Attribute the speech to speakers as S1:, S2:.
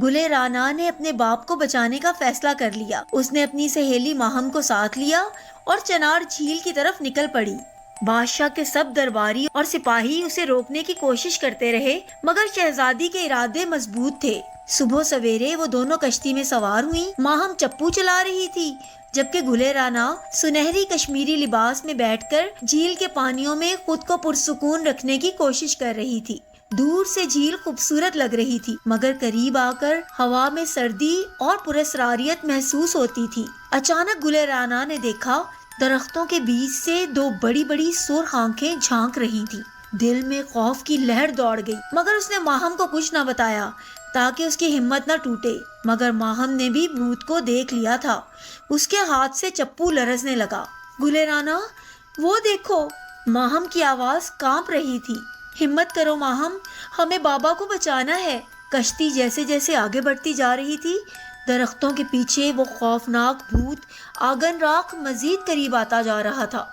S1: گلے رانا نے اپنے باپ کو بچانے کا فیصلہ کر لیا۔ اس نے اپنی سہیلی ماہم کو ساتھ لیا اور چنار جھیل کی طرف نکل پڑی۔ بادشاہ کے سب درباری اور سپاہی اسے روکنے کی کوشش کرتے رہے، مگر شہزادی کے ارادے مضبوط تھے۔ صبح سویرے وہ دونوں کشتی میں سوار ہوئیں۔ ماہم چپو چلا رہی تھی، جبکہ گلے رانا سنہری کشمیری لباس میں بیٹھ کر جھیل کے پانیوں میں خود کو پرسکون رکھنے کی کوشش کر رہی تھی۔ دور سے جھیل خوبصورت لگ رہی تھی، مگر قریب آ کر ہوا میں سردی اور پراسراریت محسوس ہوتی تھی۔ اچانک گلے رانا نے دیکھا درختوں کے بیچ سے دو بڑی بڑی سرخ آنکھیں جھانک رہی تھیں۔ دل میں خوف کی لہر دوڑ گئی، مگر اس نے ماہم کو کچھ نہ بتایا تاکہ اس کی ہمت نہ ٹوٹے۔ مگر ماہم نے بھی بھوت کو دیکھ لیا تھا۔ اس کے ہاتھ سے چپو لرزنے لگا۔ گلے رانا، وہ دیکھو! ماہم کی آواز کانپ رہی تھی۔ ہمت کرو ماہم، ہمیں بابا کو بچانا ہے۔ کشتی جیسے جیسے آگے بڑھتی جا رہی تھی، درختوں کے پیچھے وہ خوفناک بھوت آگن راکھ مزید قریب آتا جا رہا تھا۔